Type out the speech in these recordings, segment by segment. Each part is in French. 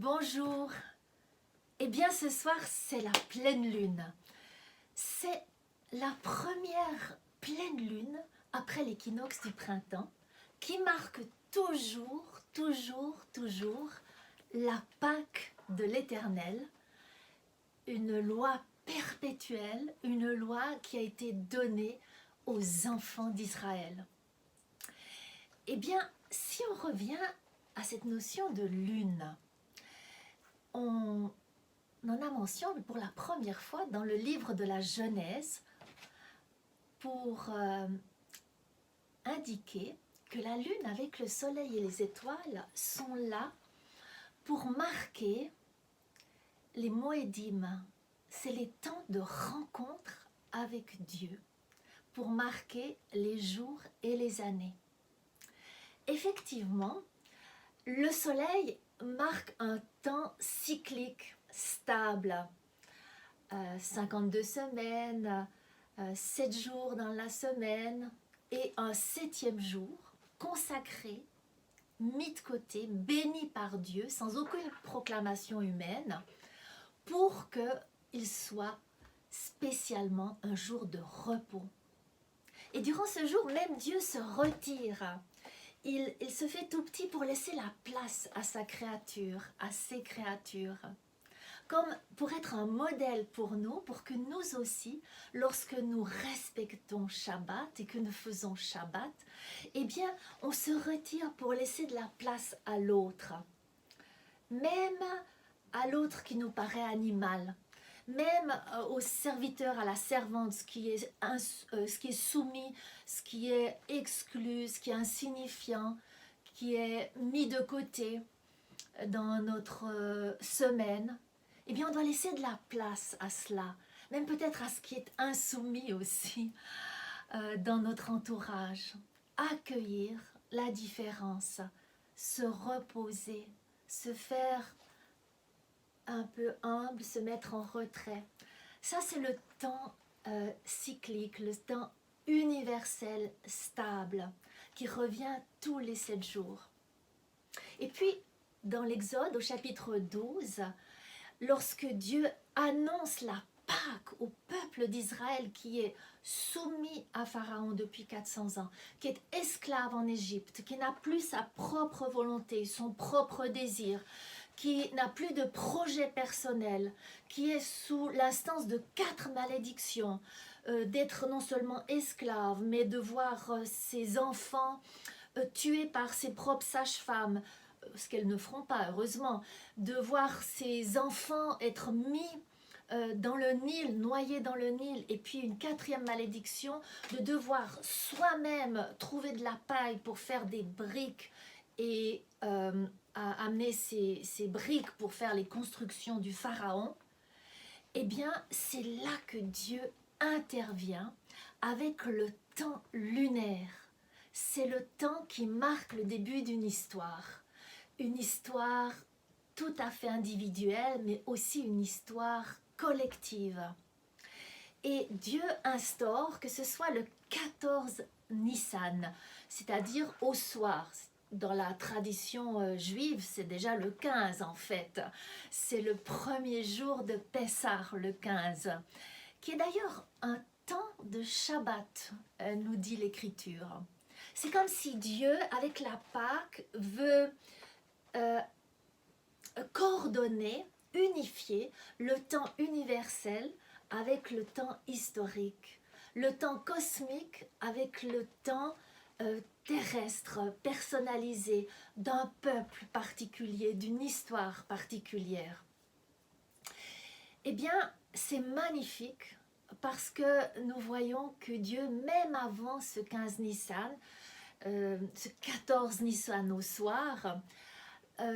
Bonjour. Eh bien ce soir c'est la pleine lune. C'est la première pleine lune après l'équinoxe du printemps qui marque toujours la Pâque de l'Éternel, une loi perpétuelle, une loi qui a été donnée aux enfants d'Israël. Eh bien, si on revient à cette notion de lune, on en a mention pour la première fois dans le livre de la Genèse pour indiquer que la lune avec le soleil et les étoiles sont là pour marquer les moédim. C'est les temps de rencontre avec Dieu, pour marquer les jours et les années. Effectivement, le soleil marque un temps cyclique, stable, 52 semaines, 7 jours dans la semaine et un 7e jour consacré, mis de côté, béni par Dieu, sans aucune proclamation humaine, pour qu'il soit spécialement un jour de repos. Et durant ce jour, même Dieu se retire. Il se fait tout petit pour laisser la place à sa créature, à ses créatures, comme pour être un modèle pour nous, pour que nous aussi, lorsque nous respectons Shabbat et que nous faisons Shabbat, eh bien, on se retire pour laisser de la place à l'autre, même à l'autre qui nous paraît animal, même au serviteur, à la servante, ce qui est soumis, ce qui est exclu, ce qui est insignifiant, qui est mis de côté dans notre semaine, eh bien on doit laisser de la place à cela, même peut-être à ce qui est insoumis aussi dans notre entourage. Accueillir la différence, se reposer, se faire un peu humble, se mettre en retrait. Ça, c'est le temps cyclique, le temps universel, stable, qui revient tous les 7 jours. Et puis, dans l'Exode, au chapitre 12, lorsque Dieu annonce la Pâque au peuple d'Israël qui est soumis à Pharaon depuis 400 ans, qui est esclave en Égypte, qui n'a plus sa propre volonté, son propre désir, qui n'a plus de projet personnel, qui est sous l'instance de 4 malédictions, d'être non seulement esclave, mais de voir ses enfants tués par ses propres sages-femmes, ce qu'elles ne feront pas, heureusement, de voir ses enfants être mis dans le Nil, noyés dans le Nil, et puis une 4e malédiction, de devoir soi-même trouver de la paille pour faire des briques et à amener ces briques pour faire les constructions du pharaon, eh bien c'est là que Dieu intervient avec le temps lunaire. C'est le temps qui marque le début d'une histoire tout à fait individuelle, mais aussi une histoire collective. Et Dieu instaure que ce soit le 14 Nissan, c'est-à-dire au soir. Dans la tradition juive, c'est déjà le 15 en fait. C'est le premier jour de Pessah, le 15, qui est d'ailleurs un temps de Shabbat, nous dit l'Écriture. C'est comme si Dieu, avec la Pâque, veut coordonner, unifier le temps universel avec le temps historique, le temps cosmique avec le temps terrestre, personnalisé, d'un peuple particulier, d'une histoire particulière. Eh bien, c'est magnifique parce que nous voyons que Dieu, même avant ce 15 Nissan, ce 14 Nissan au soir,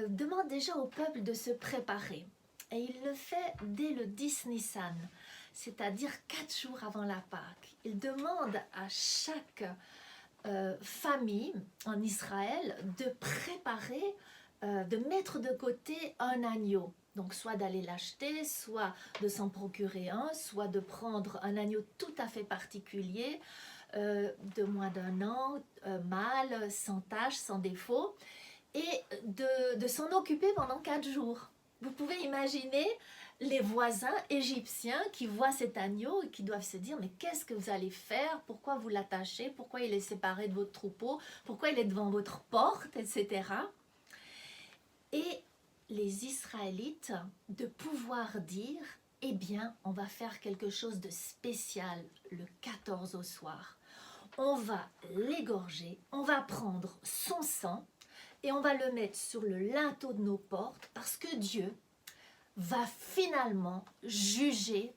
demande déjà au peuple de se préparer. Et il le fait dès le 10 Nissan, c'est-à-dire 4 jours avant la Pâque. Il demande à chaque famille en Israël de préparer, de mettre de côté un agneau. Donc soit d'aller l'acheter, soit de s'en procurer un, soit de prendre un agneau tout à fait particulier, de moins d'1 an, mâle, sans tache, sans défaut, et de s'en occuper pendant 4 jours. Vous pouvez imaginer les voisins égyptiens qui voient cet agneau et qui doivent se dire, mais qu'est-ce que vous allez faire? Pourquoi vous l'attachez? Pourquoi il est séparé de votre troupeau? Pourquoi il est devant votre porte, etc. Et les Israélites de pouvoir dire, eh bien, on va faire quelque chose de spécial le 14 au soir. On va l'égorger, on va prendre son sang et on va le mettre sur le linteau de nos portes parce que Dieu va finalement juger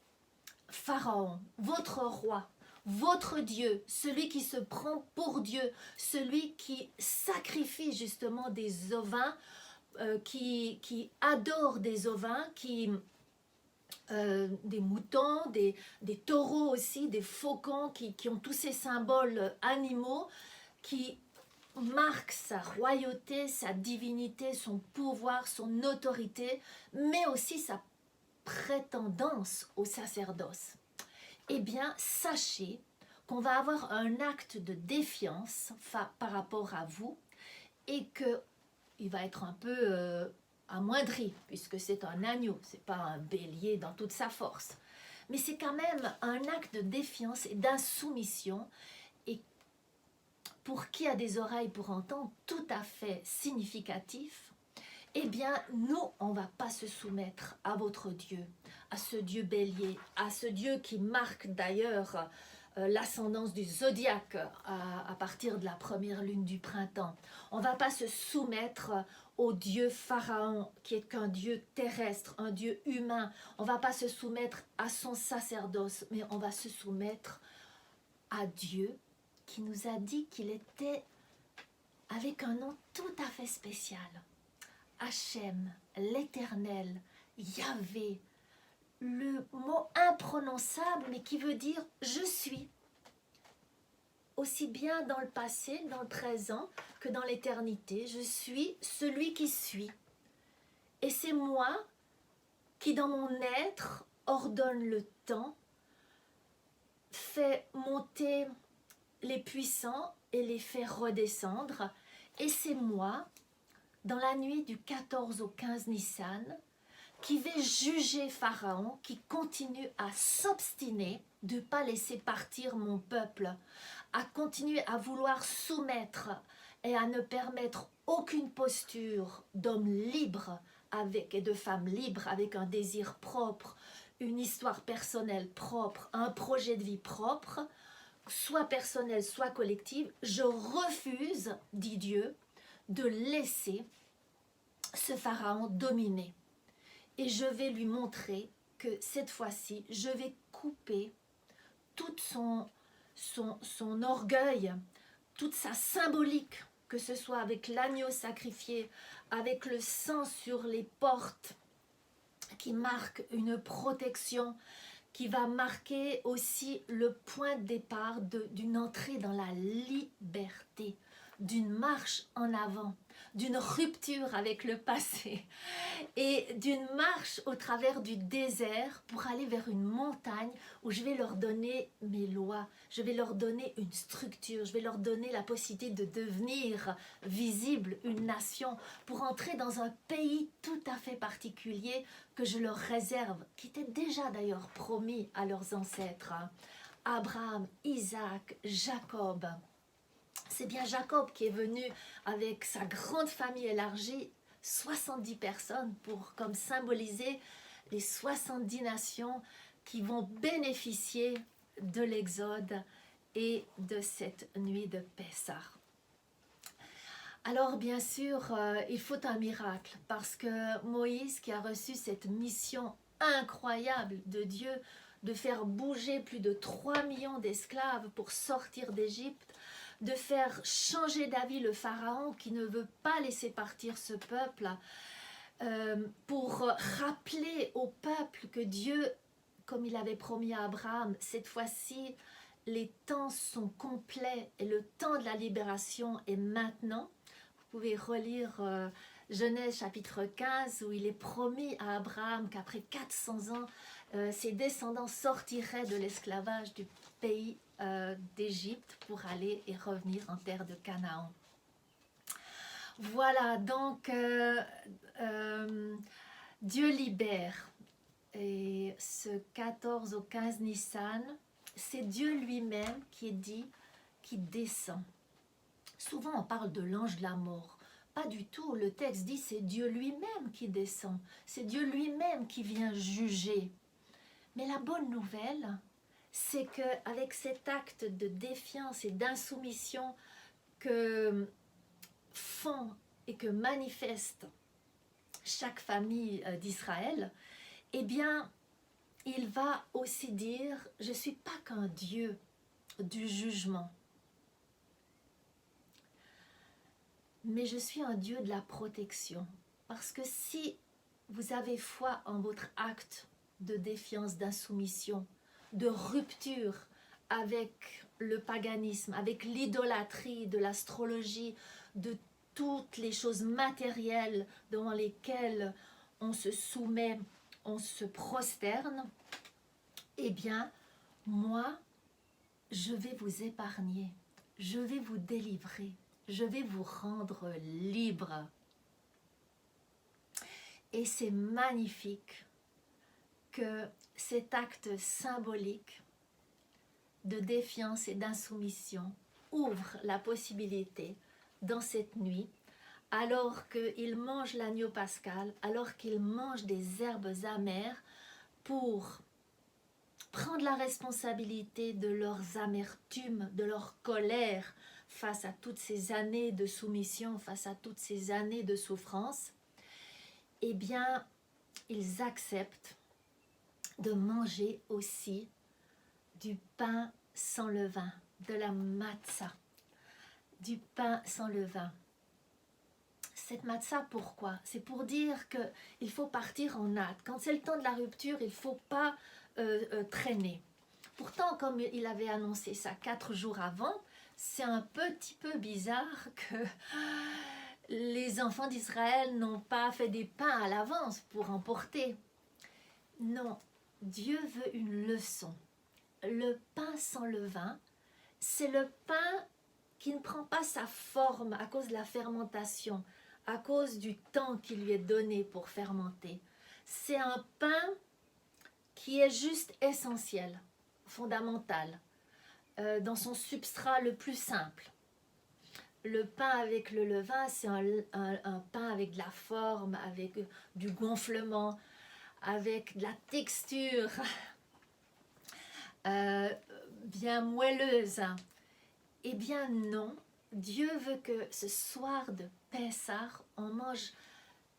Pharaon, votre roi, votre Dieu, celui qui se prend pour Dieu, celui qui sacrifie justement des ovins, qui adore des ovins, des moutons, des taureaux aussi, des faucons, qui ont tous ces symboles animaux, qui marquent sa royauté, sa divinité, son pouvoir, son autorité, mais aussi sa prétendance au sacerdoce. Eh bien, sachez qu'on va avoir un acte de défiance par rapport à vous et qu'il va être un peu amoindri, puisque c'est un agneau, c'est pas un bélier dans toute sa force. Mais c'est quand même un acte de défiance et d'insoumission, et pour qui a des oreilles pour entendre, tout à fait significatif. Eh bien, nous, on ne va pas se soumettre à votre Dieu, à ce Dieu bélier, à ce Dieu qui marque d'ailleurs l'ascendance du zodiaque à partir de la première lune du printemps. On ne va pas se soumettre au Dieu Pharaon, qui est qu'un Dieu terrestre, un Dieu humain. On ne va pas se soumettre à son sacerdoce, mais on va se soumettre à Dieu qui nous a dit qu'il était avec un nom tout à fait spécial. Hachem, l'Éternel, Yahvé, le mot imprononçable mais qui veut dire « je suis ». Aussi bien dans le passé, dans le présent, que dans l'éternité, je suis celui qui suis. Et c'est moi qui dans mon être ordonne le temps, fait monter les puissants et les fait redescendre. Et c'est moi, dans la nuit du 14 au 15 Nissan, qui vais juger Pharaon, qui continue à s'obstiner de ne pas laisser partir mon peuple, à continuer à vouloir soumettre et à ne permettre aucune posture d'homme libre et de femme libre avec un désir propre, une histoire personnelle propre, un projet de vie propre, soit personnel, soit collective. Je refuse, dit Dieu, de laisser ce Pharaon dominer. Et je vais lui montrer que cette fois-ci, je vais couper tout son orgueil, toute sa symbolique, que ce soit avec l'agneau sacrifié, avec le sang sur les portes, qui marque une protection, qui va marquer aussi le point de départ d'une entrée dans la liberté, d'une marche en avant, d'une rupture avec le passé et d'une marche au travers du désert pour aller vers une montagne où je vais leur donner mes lois, je vais leur donner une structure, je vais leur donner la possibilité de devenir visible, une nation, pour entrer dans un pays tout à fait particulier que je leur réserve, qui était déjà d'ailleurs promis à leurs ancêtres, Abraham, Isaac, Jacob. C'est bien Jacob qui est venu avec sa grande famille élargie, 70 personnes, pour comme symboliser les 70 nations qui vont bénéficier de l'Exode et de cette nuit de Pessah. Alors bien sûr, il faut un miracle, parce que Moïse, qui a reçu cette mission incroyable de Dieu de faire bouger plus de 3 millions d'esclaves pour sortir d'Égypte, de faire changer d'avis le Pharaon qui ne veut pas laisser partir ce peuple, pour rappeler au peuple que Dieu, comme il avait promis à Abraham, cette fois-ci, les temps sont complets et le temps de la libération est maintenant. Vous pouvez relire Genèse chapitre 15 où il est promis à Abraham qu'après 400 ans, ses descendants sortiraient de l'esclavage du pays d'Égypte pour aller et revenir en terre de Canaan. Voilà, donc Dieu libère. Et ce 14 au 15 Nissan, c'est Dieu lui-même qui est dit, qui descend. Souvent on parle de l'ange de la mort. Pas du tout, le texte dit c'est Dieu lui-même qui descend. C'est Dieu lui-même qui vient juger. Mais la bonne nouvelle, c'est qu'avec cet acte de défiance et d'insoumission que font et que manifeste chaque famille d'Israël, eh bien, il va aussi dire, je ne suis pas qu'un Dieu du jugement, mais je suis un Dieu de la protection. Parce que si vous avez foi en votre acte de défiance, d'insoumission, de rupture avec le paganisme, avec l'idolâtrie de l'astrologie, de toutes les choses matérielles devant lesquelles on se soumet, on se prosterne, eh bien, moi, je vais vous épargner, je vais vous délivrer, je vais vous rendre libre. Et c'est magnifique que cet acte symbolique de défiance et d'insoumission ouvre la possibilité dans cette nuit, alors qu'ils mangent l'agneau pascal, alors qu'ils mangent des herbes amères, pour prendre la responsabilité de leurs amertumes, de leur colère face à toutes ces années de soumission, face à toutes ces années de souffrance, eh bien, ils acceptent de manger aussi du pain sans levain, de la matzah, du pain sans levain. Cette matzah, pourquoi? C'est pour dire qu'il faut partir en hâte. Quand c'est le temps de la rupture, il ne faut pas traîner. Pourtant, comme il avait annoncé ça 4 jours avant, c'est un petit peu bizarre que les enfants d'Israël n'ont pas fait des pains à l'avance pour emporter. Non, Dieu veut une leçon. Le pain sans levain, c'est le pain qui ne prend pas sa forme à cause de la fermentation, à cause du temps qui lui est donné pour fermenter. C'est un pain qui est juste essentiel, fondamental, dans son substrat le plus simple. Le pain avec le levain, c'est un pain avec de la forme, avec du gonflement, avec de la texture bien moelleuse. Eh bien non, Dieu veut que ce soir de Pessah, on mange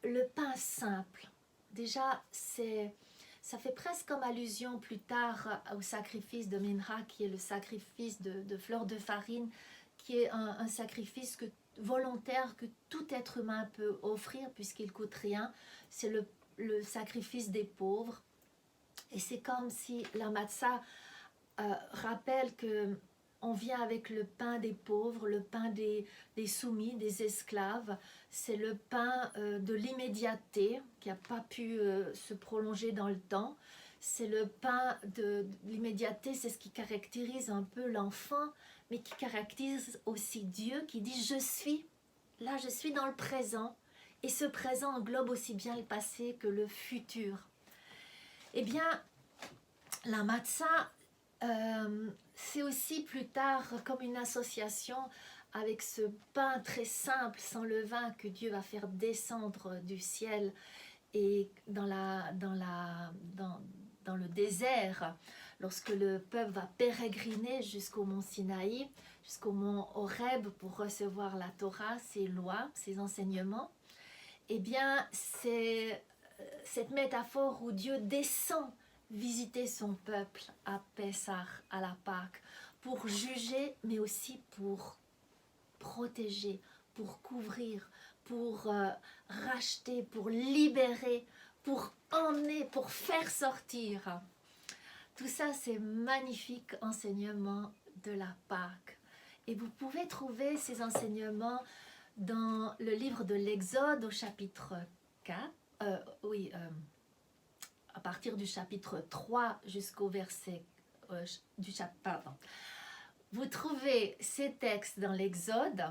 le pain simple. Déjà, ça fait presque comme allusion plus tard au sacrifice de Mincha, qui est le sacrifice de fleurs de farine, qui est un sacrifice volontaire que tout être humain peut offrir puisqu'il ne coûte rien. C'est le sacrifice des pauvres. Et c'est comme si la matzah rappelle que on vient avec le pain des pauvres, le pain des soumis, des esclaves. C'est le pain de l'immédiateté qui n'a pas pu se prolonger dans le temps. C'est le pain de l'immédiateté, c'est ce qui caractérise un peu l'enfant, mais qui caractérise aussi Dieu, qui dit « je suis ». Là, je suis dans le présent. Et ce présent englobe aussi bien le passé que le futur. Eh bien, la matzah, c'est aussi plus tard comme une association avec ce pain très simple, sans levain, que Dieu va faire descendre du ciel et dans le désert, lorsque le peuple va pérégriner jusqu'au mont Sinaï, jusqu'au mont Horeb pour recevoir la Torah, ses lois, ses enseignements. Eh bien, c'est cette métaphore où Dieu descend visiter son peuple à Pessah, à la Pâque, pour juger, mais aussi pour protéger, pour couvrir, pour racheter, pour libérer, pour emmener, pour faire sortir. Tout ça, c'est magnifique enseignement de la Pâque. Et vous pouvez trouver ces enseignements dans le livre de l'Exode au chapitre 4, à partir du chapitre 3 jusqu'au verset Vous trouvez ces textes dans l'Exode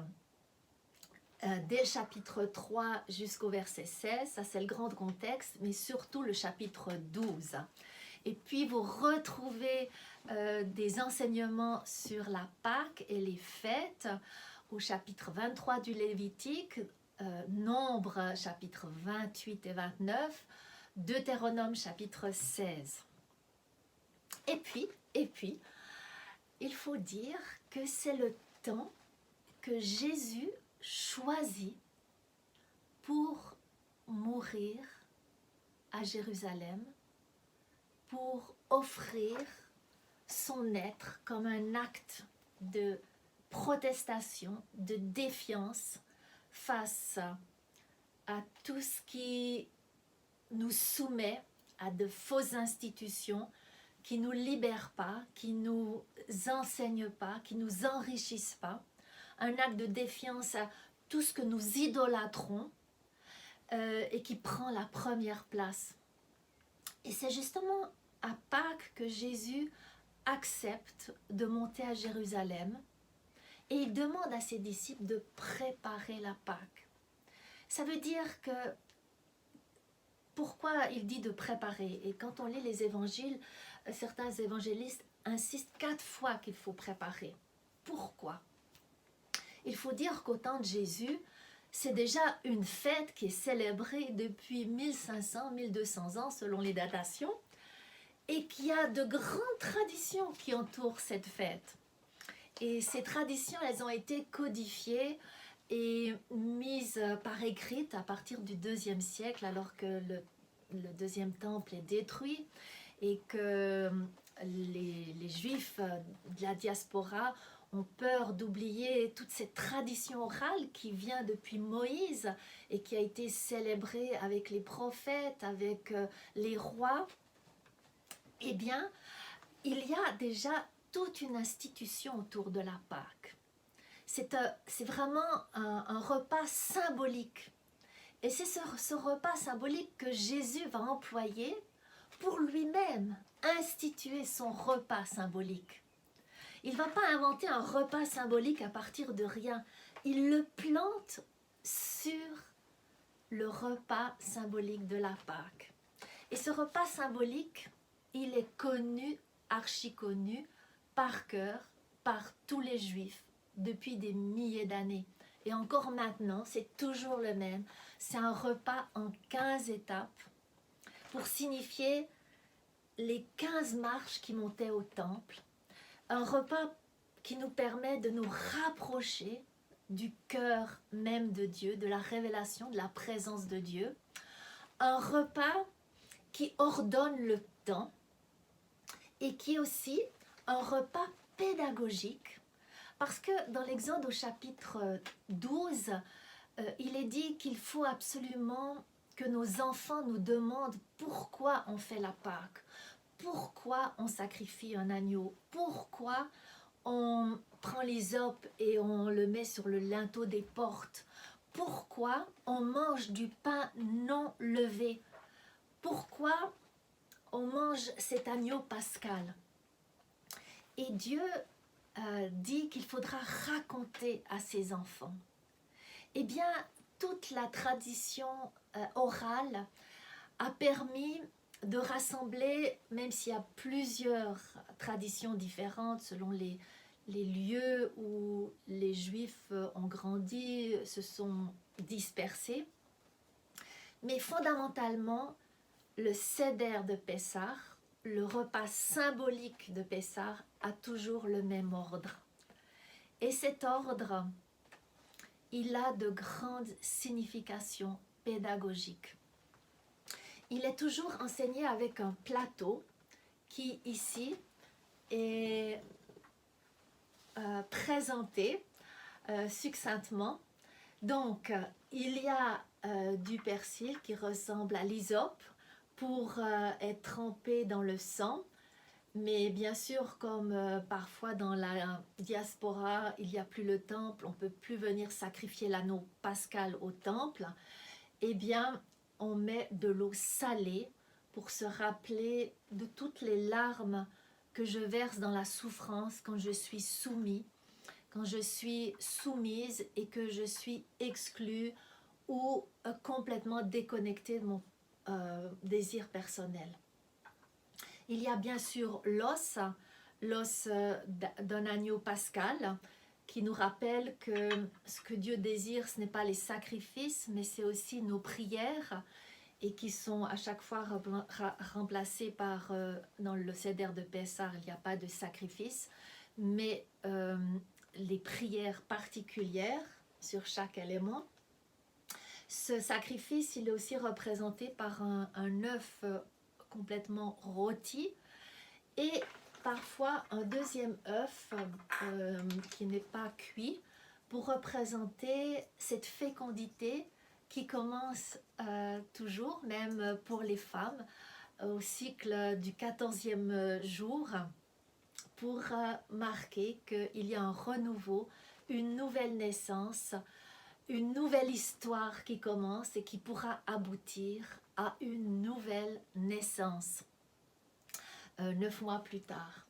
dès le chapitre 3 jusqu'au verset 16, ça c'est le grand contexte, mais surtout le chapitre 12. Et puis vous retrouvez des enseignements sur la Pâque et les fêtes au chapitre 23 du Lévitique, Nombre chapitre 28 et 29, Deutéronome chapitre 16. Et puis, il faut dire que c'est le temps que Jésus choisit pour mourir à Jérusalem, pour offrir son être comme un acte de protestation, de défiance face à tout ce qui nous soumet à de fausses institutions qui ne nous libèrent pas, qui ne nous enseignent pas, qui ne nous enrichissent pas. Un acte de défiance à tout ce que nous idolâtrons et qui prend la première place. Et c'est justement à Pâques que Jésus accepte de monter à Jérusalem et il demande à ses disciples de préparer la Pâque. Ça veut dire que pourquoi il dit de préparer? Et quand on lit les évangiles, certains évangélistes insistent 4 fois qu'il faut préparer. Pourquoi? Il faut dire qu'au temps de Jésus, c'est déjà une fête qui est célébrée depuis 1500-1200 ans selon les datations et qu'il y a de grandes traditions qui entourent cette fête. Et ces traditions, elles ont été codifiées et mise par écrite à partir du IIe siècle, alors que le deuxième temple est détruit et que les Juifs de la diaspora ont peur d'oublier toute cette tradition orale qui vient depuis Moïse et qui a été célébrée avec les prophètes, avec les rois. Eh bien, il y a déjà toute une institution autour de la Pâque. C'est vraiment un repas symbolique. Et c'est ce repas symbolique que Jésus va employer pour lui-même instituer son repas symbolique. Il ne va pas inventer un repas symbolique à partir de rien. Il le plante sur le repas symbolique de la Pâque. Et ce repas symbolique, il est connu, archi connu, par cœur, par tous les Juifs depuis des milliers d'années. Et encore maintenant, c'est toujours le même. C'est un repas en 15 étapes pour signifier les 15 marches qui montaient au temple. Un repas qui nous permet de nous rapprocher du cœur même de Dieu, de la révélation, de la présence de Dieu. Un repas qui ordonne le temps et qui est aussi un repas pédagogique. Parce que dans l'Exode au chapitre 12, il est dit qu'il faut absolument que nos enfants nous demandent pourquoi on fait la Pâque, pourquoi on sacrifie un agneau, pourquoi on prend l'hysope et on le met sur le linteau des portes, pourquoi on mange du pain non levé, pourquoi on mange cet agneau pascal. Et Dieu dit qu'il faudra raconter à ses enfants. Eh bien, toute la tradition orale a permis de rassembler, même s'il y a plusieurs traditions différentes selon les lieux où les Juifs ont grandi, se sont dispersés, mais fondamentalement, le Seder de Pessah, le repas symbolique de Pessah, a toujours le même ordre. Et cet ordre, il a de grandes significations pédagogiques. Il est toujours enseigné avec un plateau qui, ici, est présenté succinctement. Donc, il y a du persil qui ressemble à l'hysope pour être trempé dans le sang. Mais bien sûr, comme parfois dans la diaspora, il n'y a plus le temple, on ne peut plus venir sacrifier l'anneau pascal au temple, eh bien, on met de l'eau salée pour se rappeler de toutes les larmes que je verse dans la souffrance quand je suis soumis, quand je suis soumise et que je suis exclue ou complètement déconnectée de mon désir personnel. Il y a bien sûr l'os d'un agneau pascal, qui nous rappelle que ce que Dieu désire, ce n'est pas les sacrifices, mais c'est aussi nos prières, et qui sont à chaque fois remplacées par, dans le Seder de Pessah, il n'y a pas de sacrifice, mais les prières particulières sur chaque élément. Ce sacrifice, il est aussi représenté par un œuf complètement rôti, et parfois un deuxième œuf qui n'est pas cuit, pour représenter cette fécondité qui commence toujours, même pour les femmes, au cycle du 14e jour, pour marquer qu'il y a un renouveau, une nouvelle naissance, une nouvelle histoire qui commence et qui pourra aboutir à une nouvelle naissance 9 mois plus tard.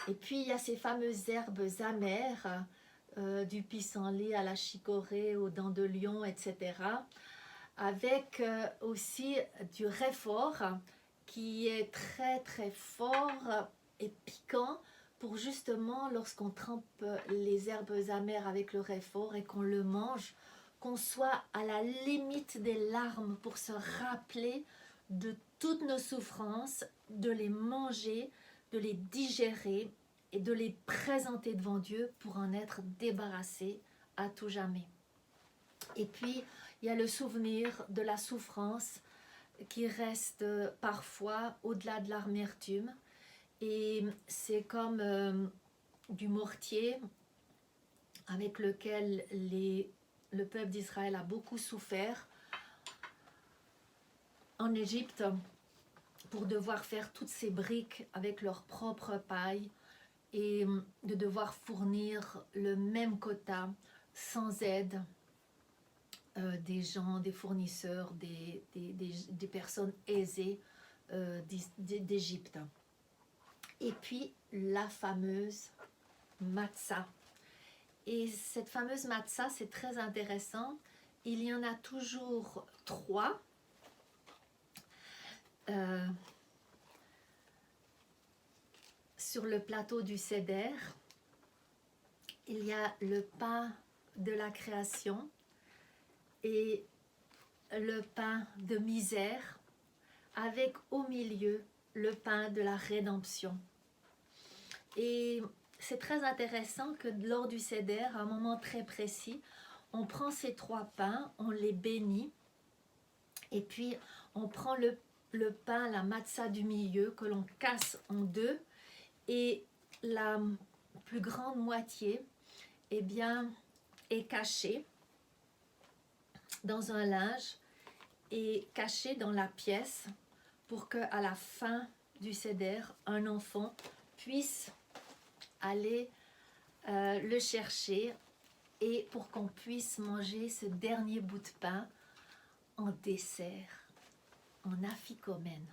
Et puis il y a ces fameuses herbes amères, du pissenlit à la chicorée, aux dents de lion, etc. Avec aussi du réfort qui est très très fort et piquant, pour justement, lorsqu'on trempe les herbes amères avec le réfort et qu'on le mange, qu'on soit à la limite des larmes pour se rappeler de toutes nos souffrances, de les manger, de les digérer et de les présenter devant Dieu pour en être débarrassé à tout jamais. Et puis, il y a le souvenir de la souffrance qui reste parfois au-delà de l'amertume. Et c'est comme du mortier avec lequel le peuple d'Israël a beaucoup souffert en Égypte, pour devoir faire toutes ces briques avec leur propre paille et de devoir fournir le même quota sans aide des gens, des fournisseurs, des personnes aisées d'Égypte. Et puis la fameuse matzah. Et cette fameuse matzah, c'est très intéressant. Il y en a toujours 3. Sur le plateau du Seder. Il y a le pain de la création et le pain de misère, avec au milieu le pain de la rédemption. Et c'est très intéressant que lors du Seder, à un moment très précis, on prend ces 3 pains, on les bénit, et puis on prend le pain, la matzah du milieu, que l'on casse en 2, et la plus grande moitié, eh bien, est cachée dans un linge et cachée dans la pièce, pour qu'à la fin du Seder, un enfant puisse aller le chercher, et pour qu'on puisse manger ce dernier bout de pain en dessert, en afikomen.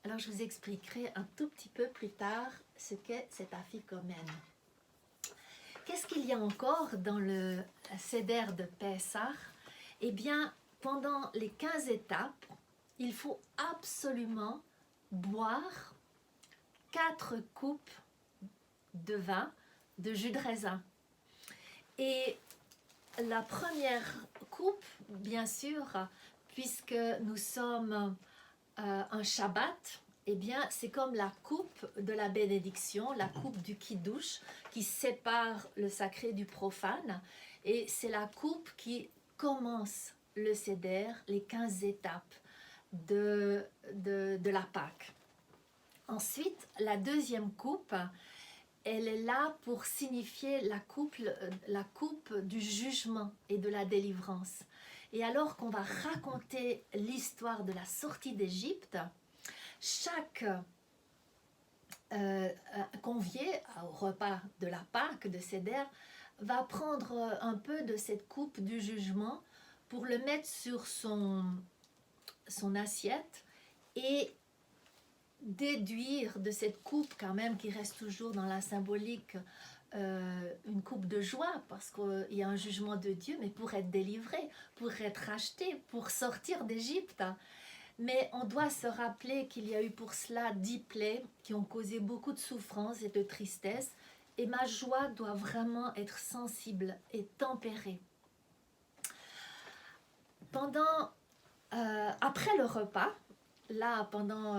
Alors je vous expliquerai un tout petit peu plus tard ce qu'est cet afikomen. Qu'est-ce qu'il y a encore dans le Seder de Pessah? Eh bien, pendant les 15 étapes, il faut absolument boire 4 coupes de vin, de jus de raisin. Et la première coupe, bien sûr, puisque nous sommes un Shabbat, eh bien, c'est comme la coupe de la bénédiction, la coupe du Kiddush, qui sépare le sacré du profane. Et c'est la coupe qui commence le Seder, les 15 étapes de la Pâque. Ensuite, la deuxième coupe, elle est là pour signifier la coupe du jugement et de la délivrance. Et alors qu'on va raconter l'histoire de la sortie d'Égypte, chaque convié au repas de la Pâque, de Seder, va prendre un peu de cette coupe du jugement pour le mettre sur son assiette, et déduire de cette coupe, quand même, qui reste toujours dans la symbolique une coupe de joie parce qu'il y a un jugement de Dieu, mais pour être délivré, pour être racheté, pour sortir d'Égypte. Mais on doit se rappeler qu'il y a eu pour cela 10 plaies qui ont causé beaucoup de souffrance et de tristesse. Et ma joie doit vraiment être sensible et tempérée. Après le repas, là, pendant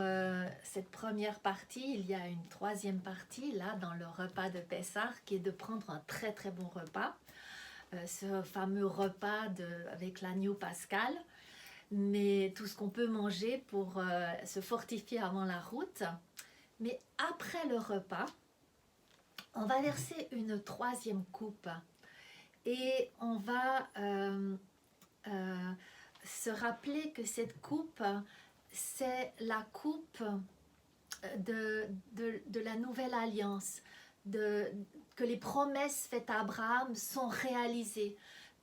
cette première partie, il y a une troisième partie, là, dans le repas de Pessah, qui est de prendre un très très bon repas. Ce fameux repas avec l'agneau pascal, mais tout ce qu'on peut manger pour se fortifier avant la route. Mais après le repas, on va verser une troisième coupe et on va se rappeler que cette coupe, c'est la coupe de la nouvelle alliance, que les promesses faites à Abraham sont réalisées,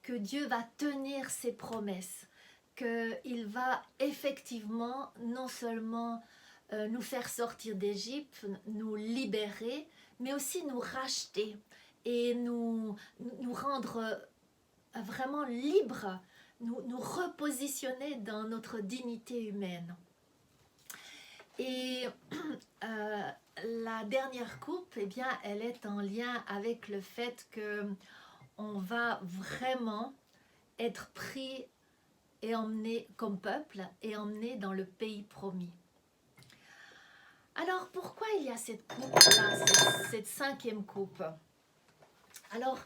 que Dieu va tenir ses promesses, qu'il va effectivement non seulement nous faire sortir d'Égypte, nous libérer, mais aussi nous racheter et nous rendre vraiment libres, nous repositionner dans notre dignité humaine. Et la dernière coupe, eh bien, elle est en lien avec le fait qu'on va vraiment être pris et emmené comme peuple et emmené dans le pays promis. Alors, pourquoi il y a cette coupe-là, cette cinquième coupe? Alors,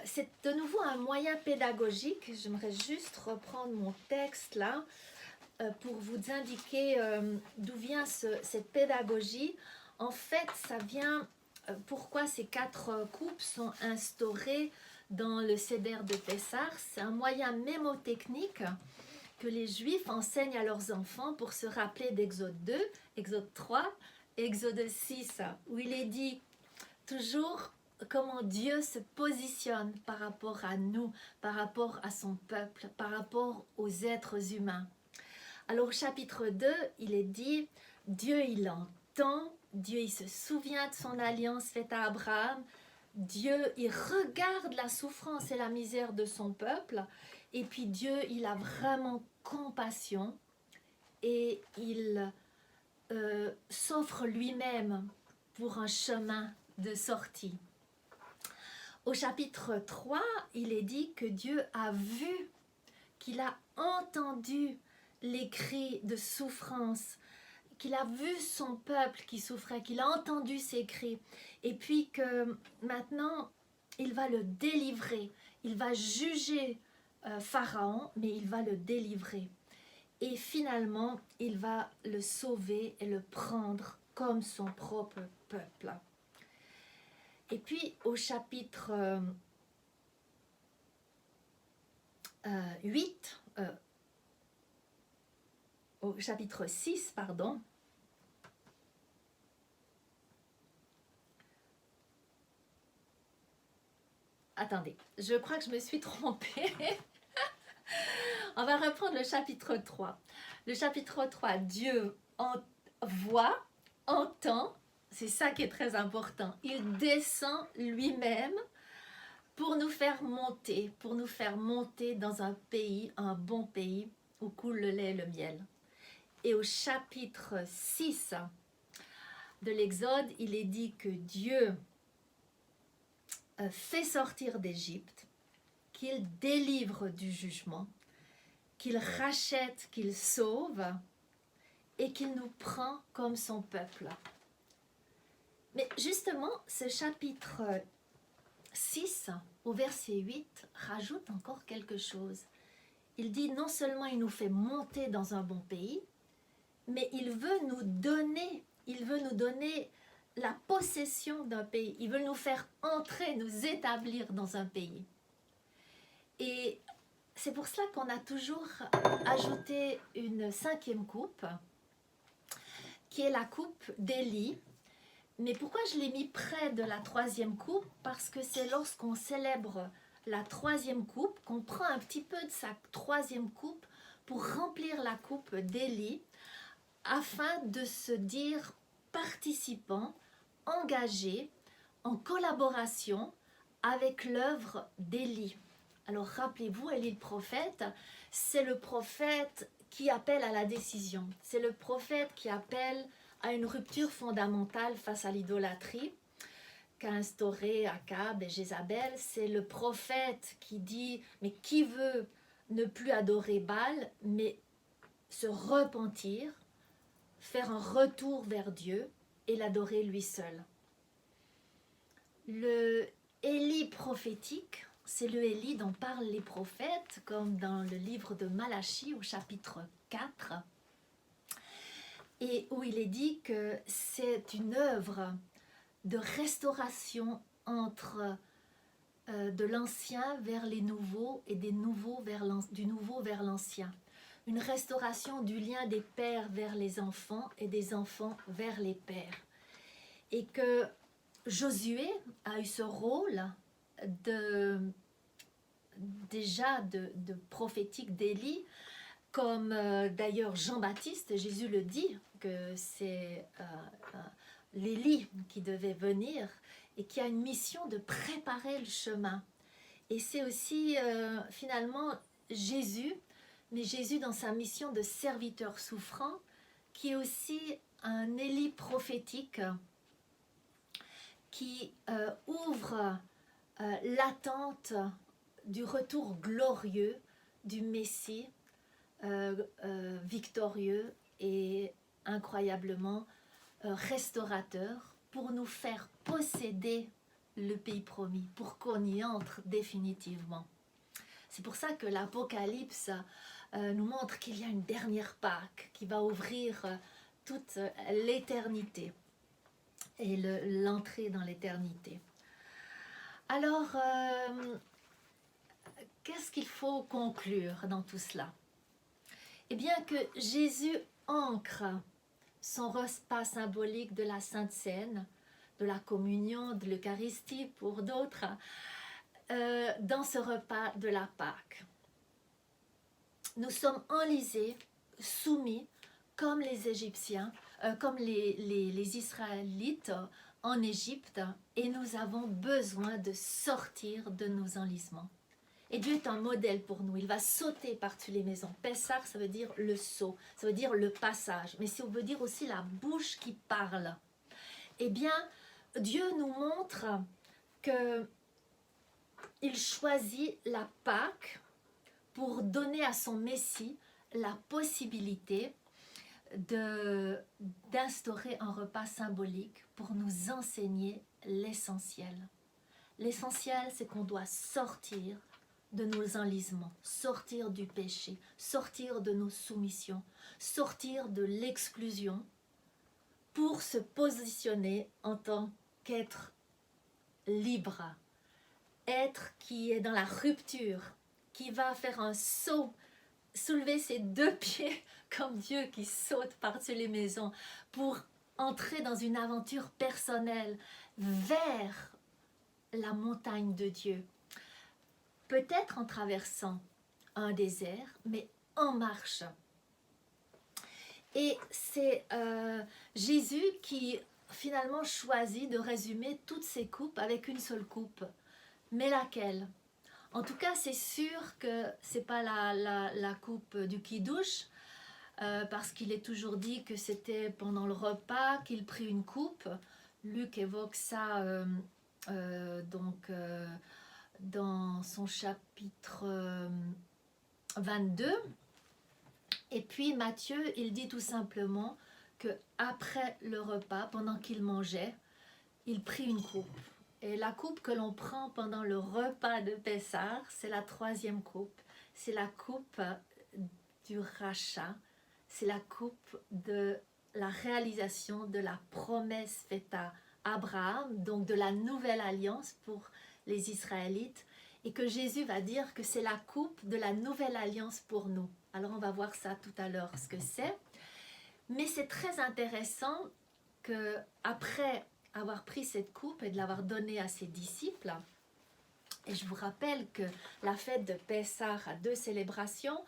c'est de nouveau un moyen pédagogique. J'aimerais juste reprendre mon texte là pour vous indiquer d'où vient cette pédagogie. En fait, ça vient, pourquoi ces 4 coupes sont instaurées dans le Seder de Pessah. C'est un moyen mémotechnique que les Juifs enseignent à leurs enfants pour se rappeler d'Exode 2, Exode 3, Exode 6, où il est dit toujours comment Dieu se positionne par rapport à nous, par rapport à son peuple, par rapport aux êtres humains. Alors au chapitre 2, il est dit, Dieu il entend, Dieu il se souvient de son alliance faite à Abraham, Dieu il regarde la souffrance et la misère de son peuple, et puis Dieu il a vraiment compassion et il s'offre lui-même pour un chemin de sortie. Au chapitre 3, il est dit que Dieu a vu, qu'il a entendu les cris de souffrance, qu'il a vu son peuple qui souffrait, qu'il a entendu ses cris, et puis que maintenant, il va le délivrer, il va juger Pharaon, mais il va le délivrer. Et finalement, il va le sauver et le prendre comme son propre peuple. Et puis, au chapitre 8, au chapitre 6, pardon, attendez, je crois que je me suis trompée. On va reprendre le chapitre 3. Le chapitre 3, Dieu voit, entend, c'est ça qui est très important. Il descend lui-même pour nous faire monter dans un pays, un bon pays, où coule le lait et le miel. Et au chapitre 6 de l'Exode, il est dit que Dieu fait sortir d'Égypte, qu'il délivre du jugement, qu'il rachète, qu'il sauve et qu'il nous prend comme son peuple. Mais justement, ce chapitre 6, au verset 8, rajoute encore quelque chose. Il dit non seulement il nous fait monter dans un bon pays, mais il veut nous donner la possession d'un pays. Il veut nous faire entrer, nous établir dans un pays. Et c'est pour cela qu'on a toujours ajouté une 5e coupe, qui est la coupe d'Élie. Mais pourquoi je l'ai mis près de la 3e coupe? Parce que c'est lorsqu'on célèbre la 3e coupe qu'on prend un petit peu de sa 3e coupe pour remplir la coupe d'Élie, afin de se dire participant, engagé en collaboration avec l'œuvre d'Élie. Alors rappelez-vous, Élie le prophète, c'est le prophète qui appelle à la décision. C'est le prophète qui appelle à une rupture fondamentale face à l'idolâtrie qu'a instauré Akab et Jézabel. C'est le prophète qui dit, mais qui veut ne plus adorer Baal, mais se repentir, faire un retour vers Dieu et l'adorer lui seul. Le Élie prophétique, c'est le Élie dont parlent les prophètes, comme dans le livre de Malachie au chapitre 4, et où il est dit que c'est une œuvre de restauration entre de l'ancien vers les nouveaux et du nouveau vers l'ancien. Une restauration du lien des pères vers les enfants et des enfants vers les pères. Et que Josué a eu ce rôle de prophétique d'Élie, comme d'ailleurs Jean-Baptiste, Jésus le dit, que c'est l'Élie qui devait venir et qui a une mission de préparer le chemin. Et c'est aussi finalement Jésus, mais Jésus dans sa mission de serviteur souffrant, qui est aussi un Élie prophétique qui ouvre l'attente du retour glorieux du Messie, victorieux et incroyablement restaurateur, pour nous faire posséder le pays promis, pour qu'on y entre définitivement. C'est pour ça que l'Apocalypse nous montre qu'il y a une dernière Pâque qui va ouvrir toute l'éternité et l'entrée dans l'éternité. Alors, qu'est-ce qu'il faut conclure dans tout cela? Eh bien que Jésus ancre son repas symbolique de la Sainte Seine, de la communion, de l'Eucharistie pour d'autres, dans ce repas de la Pâque. Nous sommes enlisés, soumis, comme les Égyptiens, comme les Israélites en Égypte, et nous avons besoin de sortir de nos enlisements. Et Dieu est un modèle pour nous. Il va sauter par-dessus les maisons. Pessah, ça veut dire le saut, ça veut dire le passage, mais ça veut dire aussi la bouche qui parle. Eh bien, Dieu nous montre que il choisit la Pâque pour donner à son Messie la possibilité d'instaurer un repas symbolique pour nous enseigner l'essentiel. L'essentiel, c'est qu'on doit sortir de nos enlisements, sortir du péché, sortir de nos soumissions, sortir de l'exclusion pour se positionner en tant qu'être libre, être qui est dans la rupture, qui va faire un saut, soulever ses deux pieds comme Dieu qui saute par-dessus les maisons pour entrer dans une aventure personnelle vers la montagne de Dieu. Peut-être en traversant un désert, mais en marche. Et c'est Jésus qui finalement choisit de résumer toutes ces coupes avec une seule coupe. Mais laquelle? En tout cas, c'est sûr que ce n'est pas la coupe du Kiddush, parce qu'il est toujours dit que c'était pendant le repas qu'il prit une coupe. Luc évoque ça dans son chapitre 22. Et puis Matthieu, il dit tout simplement que après le repas, pendant qu'il mangeait, il prit une coupe. Et la coupe que l'on prend pendant le repas de Pessah, c'est la troisième coupe. C'est la coupe du rachat. C'est la coupe de la réalisation de la promesse faite à Abraham, donc de la nouvelle alliance pour les Israélites, et que Jésus va dire que c'est la coupe de la nouvelle alliance pour nous. Alors on va voir ça tout à l'heure, ce que c'est. Mais c'est très intéressant qu'après avoir pris cette coupe et de l'avoir donnée à ses disciples, et je vous rappelle que la fête de Pessah a deux célébrations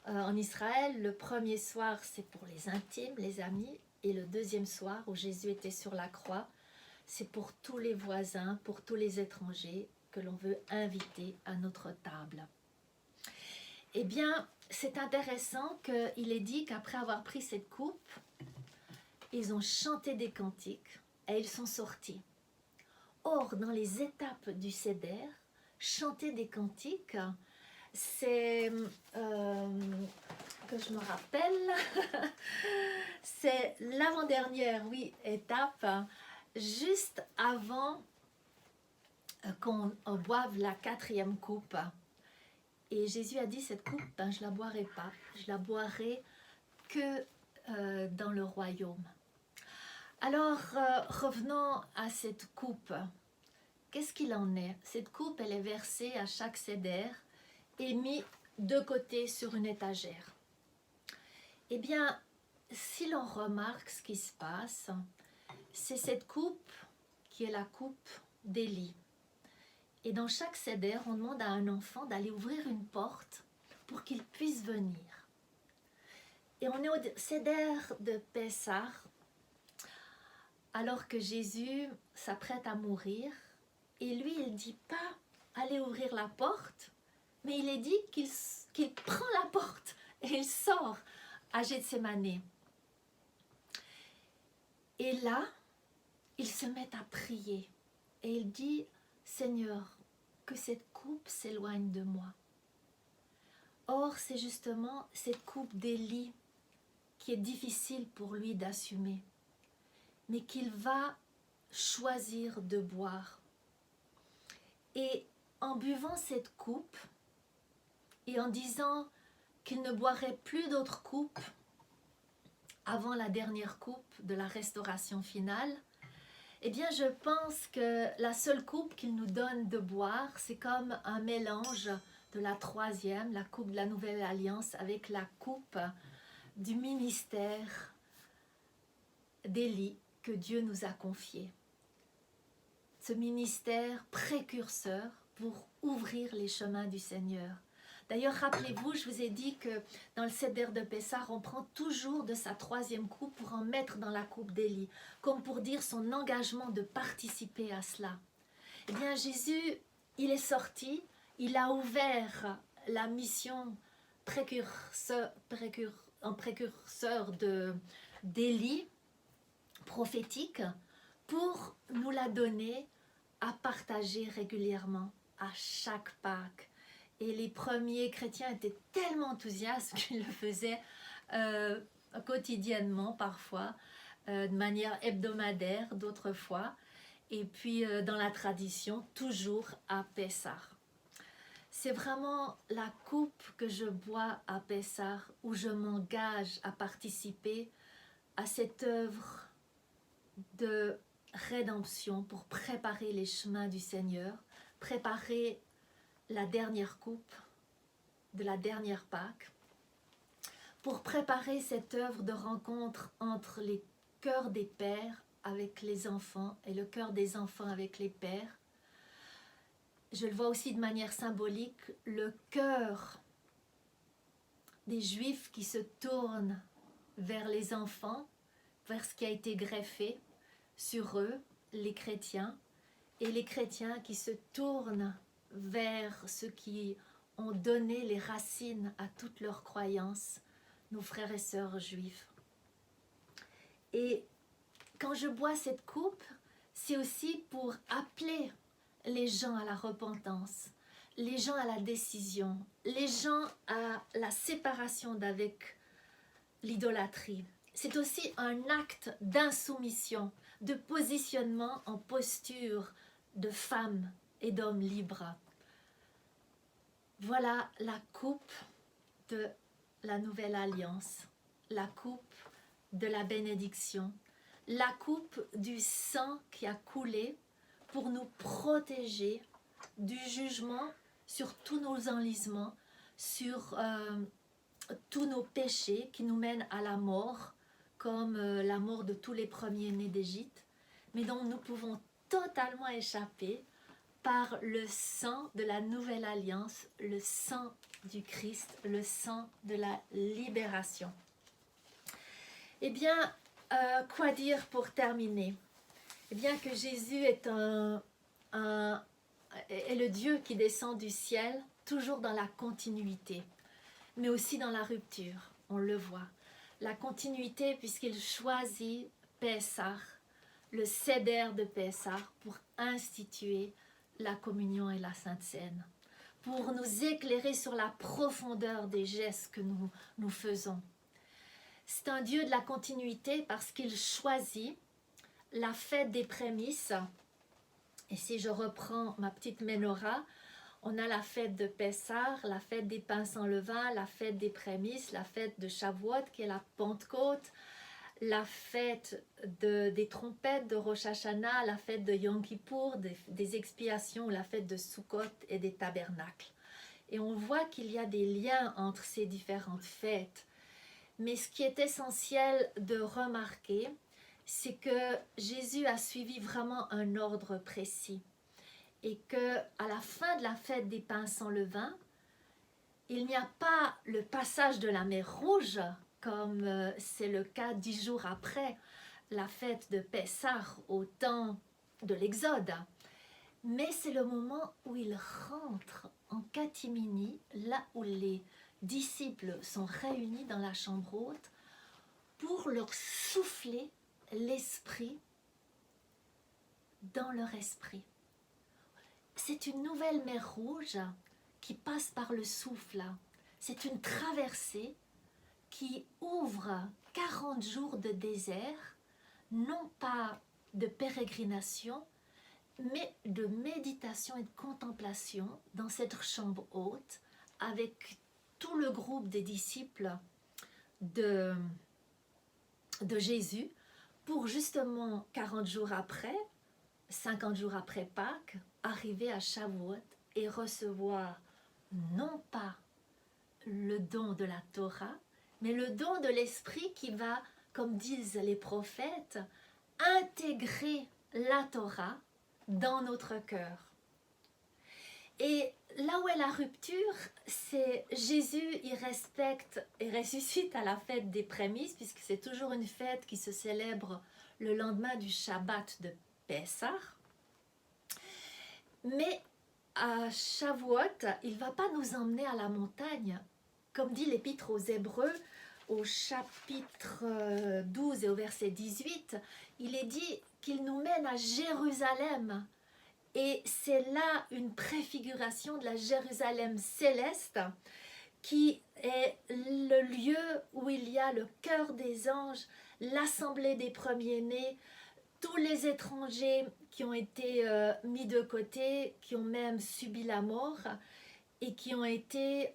en Israël. Le premier soir, c'est pour les intimes, les amis, et le deuxième soir, où Jésus était sur la croix, c'est pour tous les voisins, pour tous les étrangers que l'on veut inviter à notre table. Eh bien, c'est intéressant qu'il est dit qu'après avoir pris cette coupe, ils ont chanté des cantiques et ils sont sortis. Or, dans les étapes du Seder, chanter des cantiques, c'est, que je me rappelle, c'est l'avant-dernière, oui, étape, juste avant qu'on boive la 4e coupe. Et Jésus a dit, cette coupe, ben, je ne la boirai pas, je la boirai que dans le royaume. Alors, revenons à cette coupe. Qu'est-ce qu'il en est? Cette coupe, elle est versée à chaque Seder et mise de côté sur une étagère. Eh bien, si l'on remarque ce qui se passe, c'est cette coupe qui est la coupe d'Élie. Et dans chaque Seder, on demande à un enfant d'aller ouvrir une porte pour qu'il puisse venir. Et on est au Seder de Pessah, alors que Jésus s'apprête à mourir. Et lui, il ne dit pas aller ouvrir la porte, mais il est dit qu'il prend la porte et il sort à Gethsémanée. Et là, il se met à prier et il dit, Seigneur, que cette coupe s'éloigne de moi. Or, c'est justement cette coupe d'Élie qui est difficile pour lui d'assumer, mais qu'il va choisir de boire. Et en buvant cette coupe et en disant qu'il ne boirait plus d'autres coupes avant la dernière coupe de la restauration finale, eh bien je pense que la seule coupe qu'il nous donne de boire, c'est comme un mélange de la 3e, la coupe de la Nouvelle Alliance, avec la coupe du ministère d'Élie que Dieu nous a confié. Ce ministère précurseur pour ouvrir les chemins du Seigneur. D'ailleurs, rappelez-vous, je vous ai dit que dans le Seder de Pessah, on prend toujours de sa 3e coupe pour en mettre dans la coupe d'Élie, comme pour dire son engagement de participer à cela. Eh bien, Jésus, il est sorti, il a ouvert la mission en précurseur d'Élie, prophétique, pour nous la donner à partager régulièrement à chaque Pâques. Et les premiers chrétiens étaient tellement enthousiastes qu'ils le faisaient quotidiennement parfois, de manière hebdomadaire d'autres fois, et puis dans la tradition, toujours à Pessah. C'est vraiment la coupe que je bois à Pessah où je m'engage à participer à cette œuvre de rédemption pour préparer les chemins du Seigneur, préparer la dernière coupe de la dernière Pâque, pour préparer cette œuvre de rencontre entre les cœurs des pères avec les enfants et le cœur des enfants avec les pères. Je le vois aussi de manière symbolique, le cœur des Juifs qui se tournent vers les enfants, vers ce qui a été greffé sur eux, les chrétiens, et les chrétiens qui se tournent vers ceux qui ont donné les racines à toutes leurs croyances, nos frères et sœurs juifs. Et quand je bois cette coupe, c'est aussi pour appeler les gens à la repentance, les gens à la décision, les gens à la séparation d'avec l'idolâtrie. C'est aussi un acte d'insoumission, de positionnement en posture de femme et d'homme libre. Voilà la coupe de la Nouvelle Alliance, la coupe de la bénédiction, la coupe du sang qui a coulé pour nous protéger du jugement sur tous nos enlisements, sur tous nos péchés qui nous mènent à la mort, comme la mort de tous les premiers-nés d'Égypte, mais dont nous pouvons totalement échapper par le sang de la Nouvelle Alliance, le sang du Christ, le sang de la libération. Eh bien, quoi dire pour terminer? Eh bien que Jésus est est le Dieu qui descend du ciel, toujours dans la continuité, mais aussi dans la rupture, on le voit. La continuité puisqu'il choisit Pessah, le Seder de Pessah, pour instituer la communion et la Sainte Seine, pour nous éclairer sur la profondeur des gestes que nous faisons. C'est un Dieu de la continuité parce qu'il choisit la fête des prémices. Et si je reprends ma petite menorah, on a la fête de Pessah, la fête des pains sans levain, la fête des prémices, la fête de Shavuot qui est la Pentecôte, la fête des trompettes de Rosh Hashanah, la fête de Yom Kippour, des expiations, la fête de Sukkot et des tabernacles. Et on voit qu'il y a des liens entre ces différentes fêtes. Mais ce qui est essentiel de remarquer, c'est que Jésus a suivi vraiment un ordre précis. Et qu'à la fin de la fête des pains sans levain, il n'y a pas le passage de la mer Rouge, comme c'est le cas 10 jours après la fête de Pessah au temps de l'Exode. Mais c'est le moment où il rentre en catimini, là où les disciples sont réunis dans la chambre haute, pour leur souffler l'esprit dans leur esprit. C'est une nouvelle mer Rouge qui passe par le souffle. C'est une traversée qui ouvre 40 jours de désert, non pas de pérégrination, mais de méditation et de contemplation dans cette chambre haute avec tout le groupe des disciples de Jésus pour justement 40 jours après, 50 jours après Pâques, arriver à Shavuot et recevoir non pas le don de la Torah, mais le don de l'Esprit qui va, comme disent les prophètes, intégrer la Torah dans notre cœur. Et là où est la rupture, c'est Jésus, il respecte et ressuscite à la fête des prémices, puisque c'est toujours une fête qui se célèbre le lendemain du Shabbat de Pessah. Mais à Shavuot, il ne va pas nous emmener à la montagne. Comme dit l'Épître aux Hébreux, au chapitre 12 et au verset 18, il est dit qu'il nous mène à Jérusalem. Et c'est là une préfiguration de la Jérusalem céleste qui est le lieu où il y a le cœur des anges, l'assemblée des premiers-nés, tous les étrangers qui ont été mis de côté, qui ont même subi la mort et qui ont été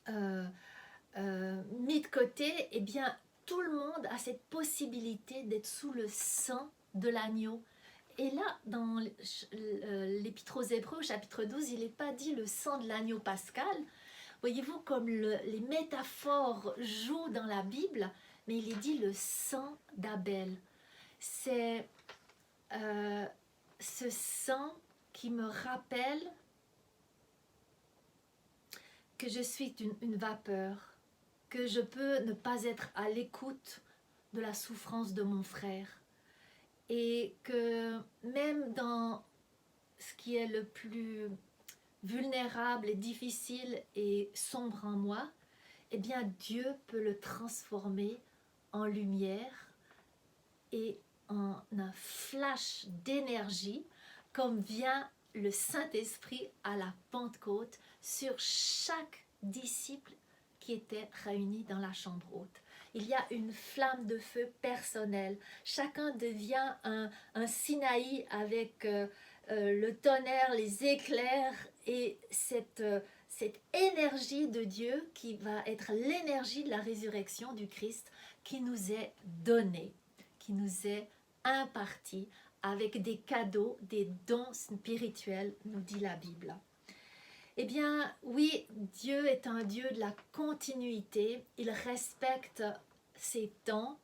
mis de côté. Eh bien, tout le monde a cette possibilité d'être sous le sang de l'agneau. Et là, dans l'Épître aux Hébreux, chapitre 12, il n'est pas dit le sang de l'agneau pascal. Voyez-vous comme les métaphores jouent dans la Bible, mais il est dit le sang d'Abel. C'est ce sang qui me rappelle que je suis une vapeur, que je peux ne pas être à l'écoute de la souffrance de mon frère. Et que même dans ce qui est le plus vulnérable et difficile et sombre en moi, eh bien Dieu peut le transformer en lumière et en un flash d'énergie, comme vient le Saint-Esprit à la Pentecôte sur chaque disciple qui était réuni dans la chambre haute. Il y a une flamme de feu personnelle. Chacun devient un Sinaï avec le tonnerre, les éclairs et cette énergie de Dieu qui va être l'énergie de la résurrection du Christ qui nous est donnée, qui nous est impartie avec des cadeaux, des dons spirituels, nous dit la Bible. Eh bien, oui, Dieu est un Dieu de la continuité. Il respecte ses temps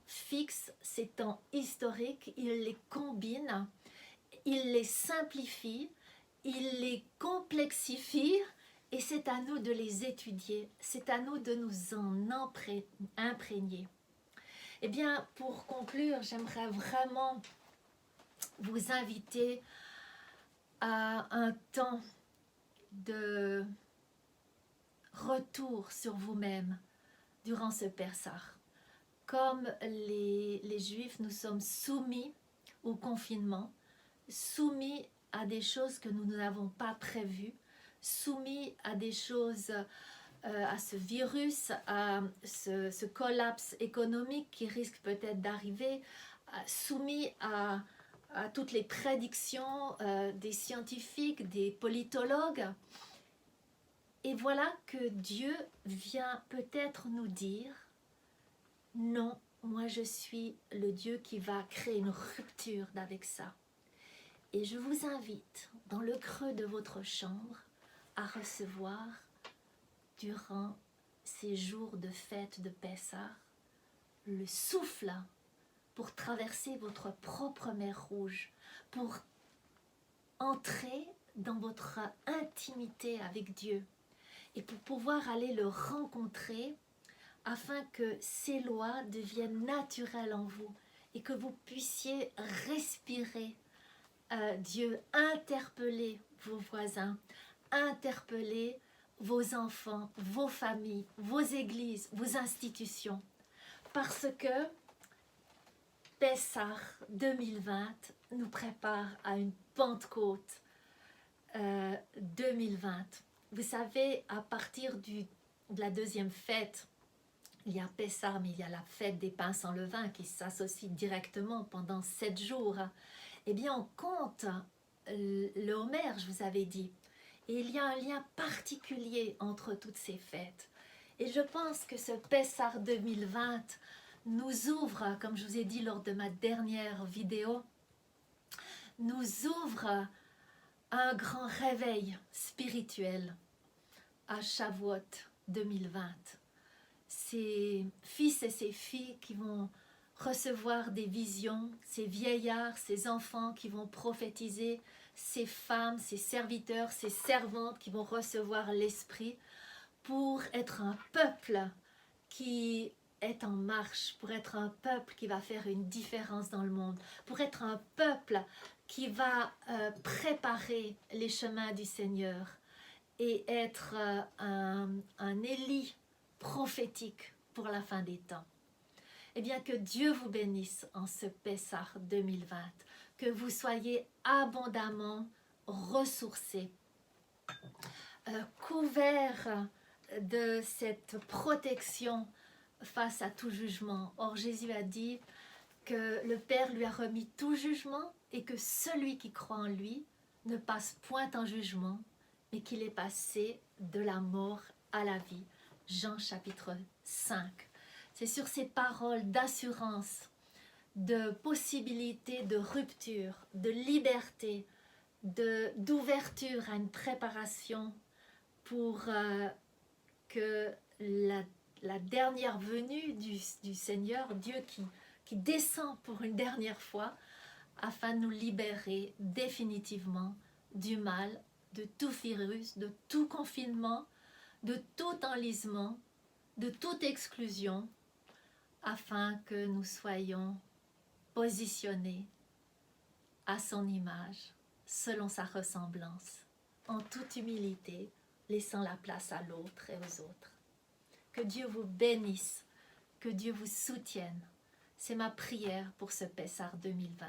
fixes, ses temps historiques. Il les combine, il les simplifie, il les complexifie. Et c'est à nous de les étudier. C'est à nous de nous en imprégner. Eh bien, pour conclure, j'aimerais vraiment vous inviter à un temps de retour sur vous-même durant ce Pessah. Comme les Juifs, nous sommes soumis au confinement, soumis à des choses que nous n'avons pas prévues, soumis à des choses, à ce virus, à ce collapse économique qui risque peut-être d'arriver, soumis à toutes les prédictions des scientifiques, des politologues. Et voilà que Dieu vient peut-être nous dire, non, moi je suis le Dieu qui va créer une rupture avec ça. Et je vous invite, dans le creux de votre chambre, à recevoir, durant ces jours de fête de Pessah, le souffle pour traverser votre propre mer Rouge, pour entrer dans votre intimité avec Dieu et pour pouvoir aller le rencontrer afin que ces lois deviennent naturelles en vous et que vous puissiez respirer Dieu, interpeller vos voisins, interpeller vos enfants, vos familles, vos églises, vos institutions. Parce que Pessah 2020 nous prépare à une Pentecôte 2020. Vous savez, à partir de la deuxième fête, il y a Pessah, mais il y a la fête des pains sans levain qui s'associe directement pendant 7 jours. Eh bien, on compte le Homer, je vous avais dit. Et il y a un lien particulier entre toutes ces fêtes. Et je pense que ce Pessah 2020 nous ouvre, comme je vous ai dit lors de ma dernière vidéo, nous ouvre un grand réveil spirituel à Shavuot 2020. Ces fils et ces filles qui vont recevoir des visions, ces vieillards, ces enfants qui vont prophétiser, ces femmes, ces serviteurs, ces servantes qui vont recevoir l'Esprit pour être un peuple qui est en marche, pour être un peuple qui va faire une différence dans le monde, pour être un peuple qui va préparer les chemins du Seigneur et être un Élie prophétique pour la fin des temps. Eh bien, que Dieu vous bénisse en ce Pessah 2020, que vous soyez abondamment ressourcés, couverts de cette protection face à tout jugement. Or, Jésus a dit que le Père lui a remis tout jugement et que celui qui croit en lui ne passe point en jugement, mais qu'il est passé de la mort à la vie. Jean chapitre 5. C'est sur ces paroles d'assurance, de possibilité de rupture, de liberté, d'ouverture à une préparation pour que la dernière venue du Seigneur, Dieu qui descend pour une dernière fois, afin de nous libérer définitivement du mal, de tout virus, de tout confinement, de tout enlisement, de toute exclusion, afin que nous soyons positionnés à son image, selon sa ressemblance, en toute humilité, laissant la place à l'autre et aux autres. Que Dieu vous bénisse, que Dieu vous soutienne. C'est ma prière pour ce Pessah 2020.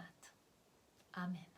Amen.